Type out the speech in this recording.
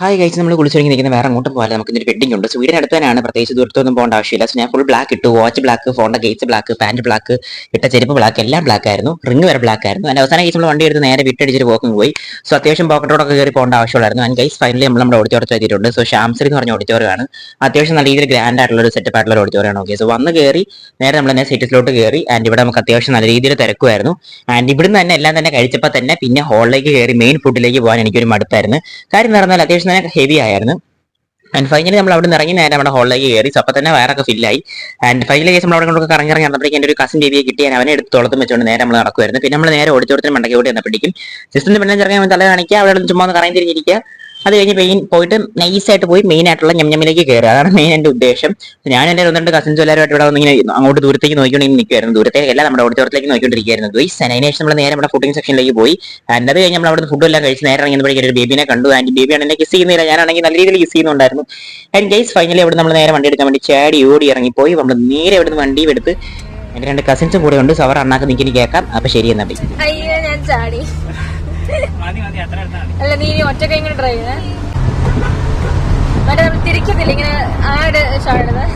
Hi guys, നമ്മൾ കുളിച്ചൊരുങ്ങി നിൽക്കുന്ന വേറെ അങ്ങോട്ടും പോകാതെ നമുക്ക് ഇന്നൊരു വെഡിങ് ഉണ്ട്. സോ വീടിനടുത്തനാണ്, പ്രത്യേകിച്ച് ദൂരത്തൊന്നും പോകേണ്ട ആവശ്യമില്ല. സോ ഞാൻ ഫുൾ ബ്ലാക്ക് ഇട്ടു. വാച്ച് ബ്ലാക്ക്, ഫോണിന്റെ ഗേറ്റ്സ് ബ്ലാക്ക്, പാന്റ് ബ്ലാക്ക്, ഇട്ട ചെരുപ്പ് ബ്ലാക്ക്, എല്ലാം ബ്ലാക്ക് ആയിരുന്നു. റിംഗ് വരെ ബ്ലാക്ക് ആയിരുന്നു. അതിന്റെ അവസാനം ഗൈസ് നമ്മൾ വണ്ടി എടുത്ത് നേരെ വിട്ടടിച്ചിട്ട് പോക്കും പോയി. സോ അത്യാവശ്യം പോക്കറ്റോടൊക്കെ കയറി പോകേണ്ട ആവശ്യമുള്ളായിരുന്നു. ആൻഡ് ഗൈസ് ഫൈനലി നമ്മൾ നമ്മുടെ ഓഡിറ്റോറിയത്തിൽ എത്തിയിട്ടുണ്ട്. സോ ഷാംസറി എന്ന് പറഞ്ഞ ഓഡിറ്റോറിയമാണ്. അത്യാവശ്യം നല്ല രീതിയിൽ ഗ്രാൻഡ് ആയിട്ടുള്ള ഒരു സെറ്റപ്പ് ആയിട്ടുള്ള ഒരു ഓഡിറ്റോറിയമാണ്. ഓക്കെ, സോ വന്ന് കയറി നേരെ നമ്മൾ തന്നെ സീറ്റിലോട്ട് കയറി. ആൻഡ് ഇവിടെ നമുക്ക് അത്യാവശ്യം നല്ല രീതിയിൽ തിരക്കുമായിരുന്നു. ആൻഡ് ഇവിടുന്ന് തന്നെ എല്ലാം തന്നെ കഴിച്ചപ്പോൾ തന്നെ പിന്നെ ഹോളിലേക്ക് കയറി മെയിൻ ഫുഡിലേക്ക് പോകാൻ എനിക്കൊരു മടുപ്പായിരുന്നു. കാര്യം എന്ന് പറഞ്ഞാൽ അത്യാവശ്യം തന്നെ ഹെവി ആയിരുന്നു. ആൻഡ് ഫൈനലി നമ്മൾ അവിടെ നിന്ന് ഇറങ്ങി നേരെ നമ്മുടെ ഹോളിലേക്ക് കയറി. സോ അപ്പോൾ തന്നെ വയറൊക്കെ ഫില്ലായി. ആൻഡ് ഫൈനലി കേസ് നമ്മൾ അവിടെ കൊണ്ടൊക്കെ കറങ്ങി നടന്നപ്പോഴേക്കും എൻ്റെ ഒരു കസിൻ ബേബിയെ കിട്ടി. ഞാൻ അവനെ എടുത്ത് തോളത്തും വെച്ചുകൊണ്ട് നേരെ നമ്മൾ നടക്കുമായിരുന്നു. പിന്നെ നമ്മൾ നേരെ ഓടിച്ചോടത്തിന് മണ്ടയ്ക്ക് കൂടി വന്നപ്പോഴേക്കും ജസ്റ്റ് ഒന്ന് പെണ്ണെ ഇറങ്ങി തല കാണിക്കുക, അവിടെ ചുമ്മാ ഒന്ന് കറങ്ങി തിരിഞ്ഞിരിക്കുക. അത് കഴിഞ്ഞ് പോയിട്ട് നൈസായിട്ട് പോയി മെയിൻ ആയിട്ടുള്ള ഞമ്മലേക്ക് കയറുക. അതാണ് മെയിൻ എൻ്റെ ഉദ്ദേശം. ഞാൻ എൻ്റെ ഒന്ന് രണ്ട് കസിൻസ് എല്ലാവരുമായിട്ട് ഇവിടെ വന്നിങ്ങനെ അങ്ങോട്ട് ദൂരത്തേക്ക് നോക്കിക്കൊണ്ടിങ്ങനെ നിൽക്കുമായിരുന്നു. ദൂരത്തേക്കല്ല, നമ്മുടെ ഓഡിറ്റോറിയത്തിലേക്ക് നോക്കിക്കൊണ്ടിരിക്കുകയായിരുന്നു. അതിന് ശേഷം നമ്മൾ നേരെ നമ്മുടെ ഫുഡിംഗ് സെക്ഷനിലേക്ക് പോയി. ആൻഡ് അത് കഴിഞ്ഞ് നമ്മൾ അവിടെ ഫുഡ് എല്ലാം കഴിച്ച് നേരെ ഇറങ്ങിയപ്പോഴേക്കും ഒരു ബേബിനെ കണ്ടു. ആൻഡ് ബേബിയാണ് എന്നെ കിസ് ചെയ്യുന്നില്ല, ഞാനാണെങ്കിൽ നല്ല രീതിയിൽ കിസ് ചെയ്യുന്നുണ്ടായിരുന്നു. ആൻഡ് ഗൈസ് ഫൈനലി അവിടെ നമ്മൾ നേരെ വണ്ടി എടുക്കാൻ വേണ്ടി ചാടി ഓടി ഇറങ്ങിപ്പോയി. നമ്മൾ നേരെ അവിടെ നിന്ന് വണ്ടിയും എടുത്ത് എൻ്റെ രണ്ട് കസിൻസും കൂടെ ഉണ്ട്. സോ അവർ അണ്ണാക്ക് നിൽക്കി കേൾക്കാം. അപ്പൊ ശരി എന്നാ അയ്യോ ഞാൻ ചാടി. അല്ല നീ ഒറ്റ കൈ ഇങ്ങനെ ഡ്രൈവ് മറ്റേ നമ്മൾ തിരിക്കത്തില്ല ഇങ്ങനെ ആട് ഷാടുന്നത്.